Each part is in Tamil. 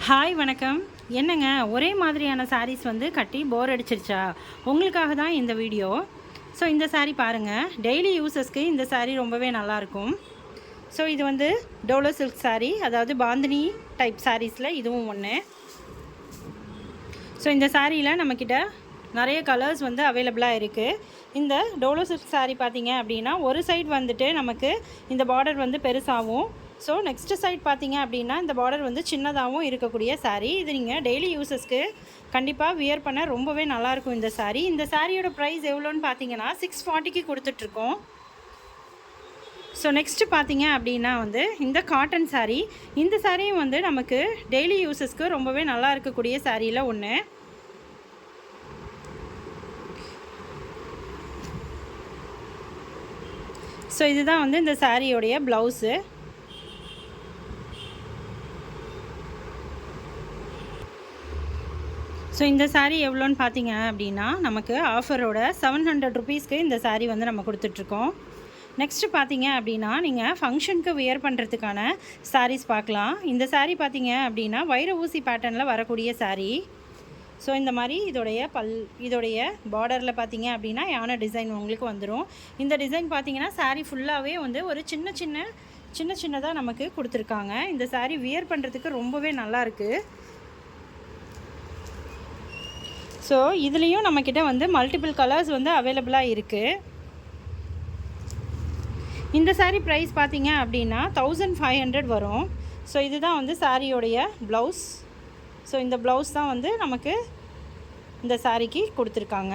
ஹாய் வணக்கம். என்னங்க ஒரே மாதிரியான சாரீஸ் வந்து கட்டி போர் அடிச்சிருச்சா? உங்களுக்காக தான் இந்த வீடியோ. ஸோ இந்த சாரீ பாருங்கள், டெய்லி யூஸஸ்க்கு இந்த சாரீ ரொம்பவே நல்லாயிருக்கும். ஸோ இது வந்து டோலோ சில்க் சாரீ, அதாவது பாந்தினி டைப் சாரீஸில் இதுவும் ஒன்று. ஸோ இந்த சாரியில் நம்மக்கிட்ட நிறைய கலர்ஸ் வந்து அவைலபிளாக இருக்குது. இந்த டோலோ சில்க் சாரீ பார்த்திங்க அப்படின்னா ஒரு சைடு வந்துட்டு நமக்கு இந்த பார்டர் வந்து பெருசாகவும், ஸோ நெக்ஸ்ட் சைட் பார்த்திங்க அப்படின்னா இந்த பார்டர் வந்து சின்னதாகவும் இருக்கக்கூடிய சாரீ. இது நீங்கள் டெய்லி யூஸஸ்க்கு கண்டிப்பாக வியர் பண்ண ரொம்பவே நல்லாயிருக்கும் இந்த சாரீ. இந்த சாரியோட ப்ரைஸ் எவ்வளோன்னு பார்த்தீங்கன்னா 640க்கு கொடுத்துட்ருக்கோம். ஸோ நெக்ஸ்ட்டு பார்த்தீங்க அப்படின்னா வந்து இந்த காட்டன் சாரீ. இந்த சாரியும் வந்து நமக்கு டெய்லி யூஸஸ்க்கு ரொம்பவே நல்லா இருக்கக்கூடிய சாரியில் ஒன்று. ஸோ இதுதான் வந்து இந்த சாரியோடைய ப்ளவுஸு. ஸோ இந்த சாரீ எவ்வளோன்னு பார்த்தீங்க அப்படின்னா நமக்கு ஆஃபரோட 700 ருபீஸ்க்கு இந்த சாரீ வந்து நம்ம கொடுத்துட்ருக்கோம். நெக்ஸ்ட்டு பார்த்தீங்க அப்படின்னா நீங்கள் ஃபங்க்ஷனுக்கு வியர் பண்ணுறதுக்கான சாரீஸ் பார்க்கலாம். இந்த சாரீ பார்த்தீங்க அப்படின்னா வைர ஊசி பேட்டர்னில் வரக்கூடிய சாரீ. ஸோ இந்த மாதிரி இதோடைய பார்டரில் பார்த்தீங்க அப்படின்னா யானை டிசைன் உங்களுக்கு வந்துடும். இந்த டிசைன் பார்த்தீங்கன்னா சாரீ ஃபுல்லாகவே வந்து ஒரு சின்னதாக நமக்கு கொடுத்துருக்காங்க. இந்த சாரீ வியர் பண்ணுறதுக்கு ரொம்பவே நல்லாயிருக்கு. ஸோ இதுலேயும் நம்மக்கிட்ட வந்து மல்டிபிள் கலர்ஸ் வந்து அவைலபிளாக இருக்குது. இந்த சாரீ ப்ரைஸ் பார்த்தீங்க அப்படின்னா 1500 வரும். ஸோ இதுதான் வந்து சாரியோடைய ப்ளவுஸ். ஸோ இந்த ப்ளவுஸ் தான் வந்து நமக்கு இந்த சாரீக்கு கொடுத்துருக்காங்க.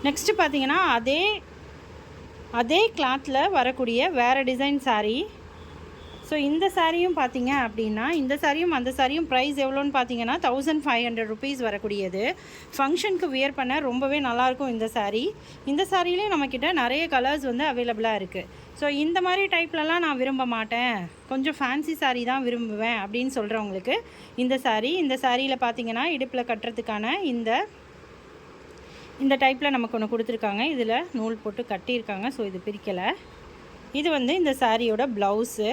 நெக்ஸ்ட்டு பார்த்தீங்கன்னா அதே கிளாத்தில் வரக்கூடிய வேறு டிசைன் சாரீ. ஸோ இந்த சாரியும் பார்த்தீங்க அப்படின்னா இந்த சாரியும் அந்த சாரியும் ப்ரைஸ் எவ்வளோன்னு பார்த்தீங்கன்னா 1500 ருபீஸ் வரக்கூடியது. ஃபங்க்ஷனுக்கு வியர் பண்ண ரொம்பவே நல்லாயிருக்கும் இந்த சாரீ. இந்த சாரியிலே நம்மக்கிட்ட நிறைய கலர்ஸ் வந்து அவைலபிளாக இருக்குது. ஸோ இந்த மாதிரி டைப்லலாம் நான் விரும்ப மாட்டேன், கொஞ்சம் ஃபேன்சி சாரீ தான் விரும்புவேன் அப்படின்னு சொல்கிறவங்களுக்கு இந்த சாரியில் பார்த்தீங்கன்னா இடுப்பில் கட்டுறதுக்கான இந்த டைப்பில் நமக்கு ஒன்று கொடுத்துருக்காங்க. இதில் நூல் போட்டு கட்டியிருக்காங்க. ஸோ இது பிரிக்கலை. இது வந்து இந்த சாரியோட ப்ளவுஸு.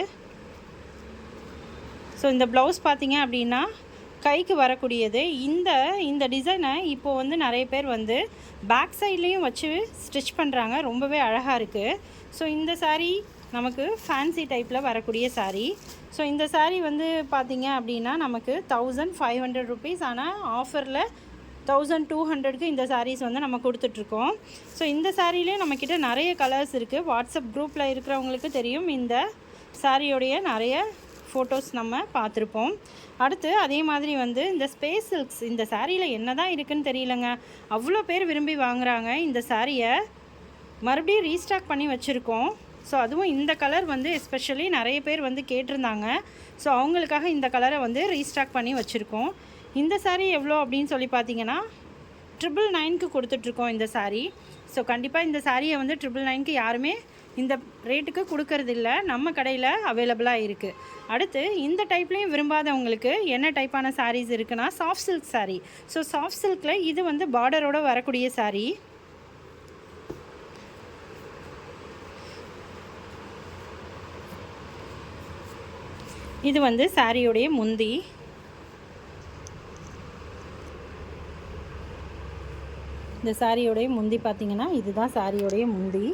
ஸோ இந்த ப்ளவுஸ் பார்த்தீங்க அப்படின்னா கைக்கு வரக்கூடியது. இந்த டிசைனை இப்போது வந்து நிறைய பேர் வந்து பேக் சைட்லேயும் வச்சு ஸ்டிச் பண்ணுறாங்க. ரொம்பவே அழகாக இருக்குது. ஸோ இந்த சாரீ நமக்கு ஃபேன்சி டைப்பில் வரக்கூடிய சாரீ. ஸோ இந்த சாரீ வந்து பார்த்தீங்க அப்படின்னா நமக்கு 1500 ருபீஸ், ஆனால் ஆஃபரில் 1200க்கு இந்த சாரீஸ் வந்து நம்ம கொடுத்துட்ருக்கோம். ஸோ இந்த சாரியிலே நம்மக்கிட்ட நிறைய கலர்ஸ் இருக்குது. வாட்ஸ்அப் குரூப்பில் இருக்கிறவங்களுக்கு தெரியும். இந்த சாரியோடைய நிறைய ஃபோட்டோஸ் நம்ம பார்த்துருப்போம். அடுத்து அதே மாதிரி வந்து இந்த ஸ்பேஸ் சில்க்ஸ், இந்த சாரியில் என்ன தான் இருக்குதுன்னு தெரியலங்க, அவ்வளோ பேர் விரும்பி வாங்குகிறாங்க. இந்த சாரியை மறுபடியும் ரீஸ்டாக் பண்ணி வச்சுருக்கோம். ஸோ அதுவும் இந்த கலர் வந்து எஸ்பெஷலி நிறைய பேர் வந்து கேட்டிருந்தாங்க. ஸோ அவங்களுக்காக இந்த கலரை வந்து ரீஸ்டாக் பண்ணி வச்சுருக்கோம். இந்த சாரீ எவ்வளோ அப்படின்னு சொல்லி பார்த்தீங்கன்னா 999க்கு கொடுத்துட்ருக்கோம் இந்த சாரீ. ஸோ கண்டிப்பாக இந்த சாரியை வந்து 999க்கு யாருமே இந்த ரேட்டுக்கு கொடுக்கறதில்ல, நம்ம கடையில் அவைலபிளாக இருக்குது. அடுத்து இந்த டைப்லேயும் விரும்பாதவங்களுக்கு என்ன டைப்பான சாரீஸ் இருக்குன்னா soft silk sari. So soft சில்கில் இது வந்து பார்டரோடு வரக்கூடிய சாரீ. இது வந்து சாரியோடைய முந்தி. இந்த சாரியோடைய முந்தி பார்த்திங்கன்னா இதுதான் சாரியோடைய முந்தி.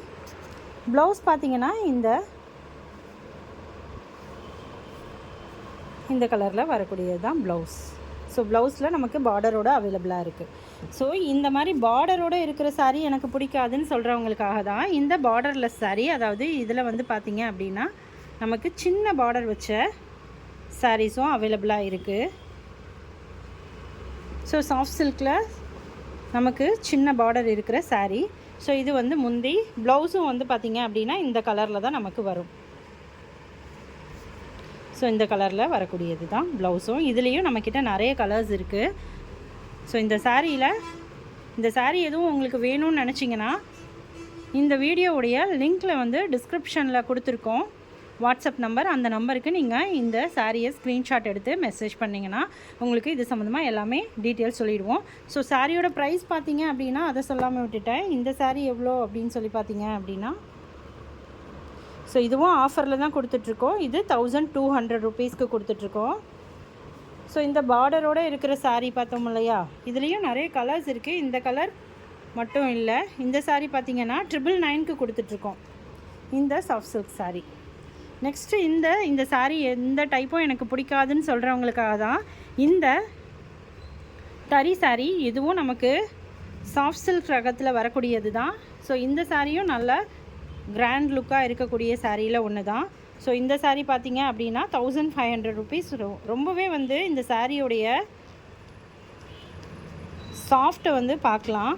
ப்ளவுஸ் பார்த்திங்கன்னா இந்த கலரில் வரக்கூடியது தான் ப்ளவுஸ். ஸோ ப்ளவுஸில் நமக்கு பார்டரோடு அவைலபிளாக இருக்குது. ஸோ இந்த மாதிரி பார்டரோடு இருக்கிற சாரீ எனக்கு பிடிக்காதுன்னு சொல்கிறவங்களுக்காக தான் இந்த பார்டர்லெஸ் சாரீ. அதாவது இதில் வந்து பார்த்திங்க அப்படின்னா நமக்கு சின்ன பார்டர் வச்ச சாரீஸும் அவைலபிளாக இருக்குது. ஸோ சாஃப்ட் சில்கில் நமக்கு சின்ன பார்டர் இருக்கிற சாரீ. ஸோ இது வந்து முந்தி. ப்ளவுஸும் வந்து பார்த்திங்க அப்படின்னா இந்த கலரில் தான் நமக்கு வரும். ஸோ இந்த கலரில் வரக்கூடியது தான் ப்ளவுஸும். இதுலேயும் நம்மக்கிட்ட நிறைய கலர்ஸ் இருக்குது. ஸோ இந்த சாரீ எதுவும் உங்களுக்கு வேணும்னு நினச்சிங்கன்னா இந்த வீடியோவுடைய லிங்க்கில் வந்து டிஸ்கிரிப்ஷனில் கொடுத்துருக்கோம் வாட்ஸ்அப் நம்பர். அந்த நம்பருக்கு நீங்கள் இந்த சாரியை ஸ்க்ரீன்ஷாட் எடுத்து மெசேஜ் பண்ணிங்கன்னா உங்களுக்கு இது சம்மந்தமாக எல்லாமே டீட்டெயில்ஸ் சொல்லிடுவோம். ஸோ சாரியோட ப்ரைஸ் பார்த்தீங்க அப்படின்னா அதை சொல்லாமல் விட்டுட்டேன். இந்த சாரீ எவ்வளோ அப்படின்னு சொல்லி பார்த்தீங்க அப்படின்னா ஸோ இதுவும் ஆஃபரில் தான் கொடுத்துட்ருக்கோம். இது 1200 ருபீஸ்க்கு கொடுத்துட்ருக்கோம். ஸோ இந்த பார்டரோடு இருக்கிற saree பார்த்தோம் இல்லையா, இதுலேயும் நிறைய கலர்ஸ் இருக்குது. இந்த கலர் மட்டும் இல்லை. இந்த saree பார்த்திங்கன்னா 999க்கு கொடுத்துட்ருக்கோம் இந்த சாஃப்ட் சில்க் saree. நெக்ஸ்ட்டு இந்த saree எந்த டைப்பும் எனக்கு பிடிக்காதுன்னு சொல்கிறவங்களுக்காக தான் இந்த தறி saree. இதுவும் நமக்கு சாஃப்ட் சில்க் ரகத்தில் வரக்கூடியது தான். ஸோ இந்த சாரியும் நல்ல கிராண்ட் லுக்காக இருக்கக்கூடிய சாரியில் ஒன்று தான். ஸோ இந்த saree பார்த்திங்க அப்படின்னா 1500 rupees. ரொம்பவே வந்து இந்த சாரியோடைய சாஃப்ட்டை வந்து பார்க்கலாம்,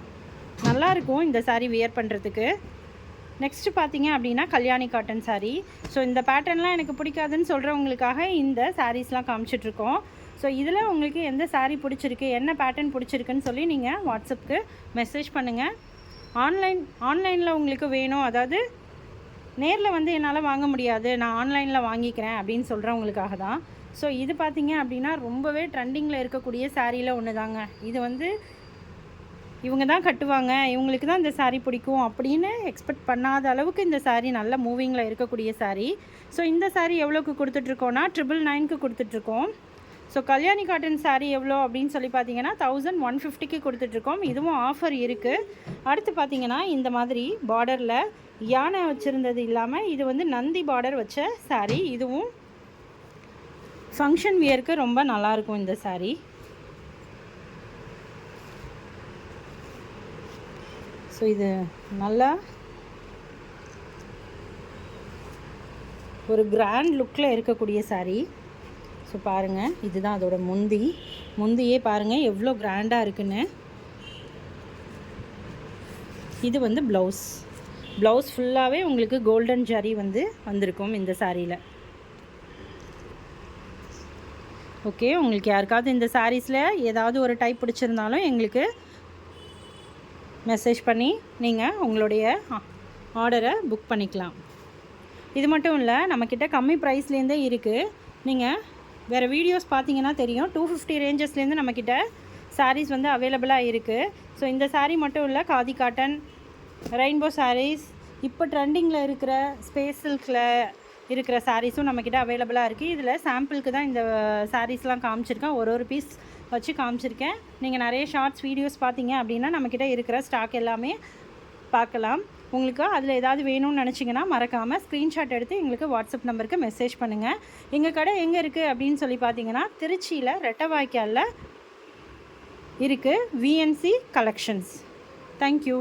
நல்லாயிருக்கும் இந்த saree வியர் பண்ணுறதுக்கு. நெக்ஸ்ட்டு பார்த்திங்க அப்படின்னா கல்யாணி காட்டன் saree. ஸோ இந்த பேட்டர்ன்லாம் எனக்கு பிடிக்காதுன்னு சொல்கிறவங்களுக்காக இந்த சாரீஸ்லாம் காமிச்சிட்ருக்கோம். ஸோ இதில் உங்களுக்கு எந்த saree பிடிச்சிருக்கு, என்ன பேட்டர்ன் பிடிச்சிருக்குன்னு சொல்லி நீங்கள் வாட்ஸ்அப்புக்கு மெசேஜ் பண்ணுங்கள். ஆன்லைனில் உங்களுக்கு வேணும், அதாவது நேரில் வந்து என்னால் வாங்க முடியாது, நான் ஆன்லைனில் வாங்கிக்கிறேன் அப்படின்னு சொல்கிறவங்களுக்காக தான். ஸோ இது பார்த்திங்க அப்படின்னா ரொம்பவே ட்ரெண்டிங்கில் இருக்கக்கூடிய சாரியில் ஒன்று தாங்க. இது வந்து இவங்க தான் கட்டுவாங்க, இவங்களுக்கு தான் இந்த saree பிடிக்கும் அப்படின்னு எக்ஸ்பெக்ட் பண்ணாத அளவுக்கு இந்த saree நல்ல மூவிங்கில் இருக்கக்கூடிய saree. ஸோ இந்த saree எவ்வளோக்கு கொடுத்துட்ருக்கோன்னா 999க்கு கொடுத்துட்ருக்கோம். ஸோ கல்யாணி காட்டன் saree எவ்வளோ அப்படின்னு சொல்லி பார்த்தீங்கன்னா 1150க்கு கொடுத்துட்ருக்கோம். இதுவும் ஆஃபர் இருக்குது. அடுத்து பார்த்திங்கன்னா இந்த மாதிரி பார்டரில் யானை வச்சுருந்தது இல்லாமல் இது வந்து நந்தி பார்டர் வச்ச saree. இதுவும் ஃபங்க்ஷன் வியருக்கு ரொம்ப நல்லாயிருக்கும் இந்த saree. ஸோ இது நல்லா ஒரு கிராண்ட் லுக்கில் இருக்கக்கூடிய saree. ஸோ பாருங்கள், இதுதான் அதோட முந்தியே பாருங்கள் எவ்வளோ கிராண்டாக இருக்குன்னு. இது வந்து ப்ளவுஸ் ஃபுல்லாகவே உங்களுக்கு கோல்டன் ஜரி வந்திருக்கும் இந்த சாரியில். ஓகே, உங்களுக்கு யாருக்காவது இந்த சாரீஸில் ஏதாவது ஒரு டைப் பிடிச்சிருந்தாலும் எங்களுக்கு மெசேஜ் பண்ணி நீங்கள் உங்களுடைய ஆர்டரை புக் பண்ணிக்கலாம். இது மட்டும் இல்லை, நம்மக்கிட்ட கம்மி ப்ரைஸ்லேருந்தே இருக்குது. நீங்கள் வேறு வீடியோஸ் பார்த்தீங்கன்னா தெரியும், 250 ரேஞ்சஸ்லேருந்து நம்மக்கிட்ட சாரீஸ் வந்து அவைலபிளாக இருக்குது. ஸோ இந்த saree மட்டும் இல்லை, காதி காட்டன், ரெயின்போ சாரீஸ், இப்போ ட்ரெண்டிங்கில் இருக்கிற ஸ்பேஸ் சில்கில் இருக்கிற சாரீஸும் நம்மக்கிட்ட அவைலபிளாக இருக்குது. இதில் சாம்பிளுக்கு தான் இந்த சாரீஸ்லாம் காமிச்சிருக்கேன், ஒரு பீஸ் வச்சு காமிச்சிருக்கேன். நீங்கள் நிறைய ஷார்ட்ஸ் வீடியோஸ் பார்த்தீங்க அப்படின்னா நம்மக்கிட்ட இருக்கிற ஸ்டாக் எல்லாமே பார்க்கலாம். உங்களுக்கு அதில் ஏதாவது வேணும்னு நினச்சிங்கன்னா மறக்காமல் ஸ்க்ரீன்ஷாட் எடுத்து எங்களுக்கு வாட்ஸ்அப் நம்பருக்கு மெசேஜ் பண்ணுங்கள். எங்கள் கடை எங்கே இருக்குது அப்படின்னு சொல்லி பார்த்தீங்கன்னா திருச்சியில் ரெட்டவாய்க்காலில் இருக்குது, VNC கலெக்ஷன்ஸ். தேங்க்யூ.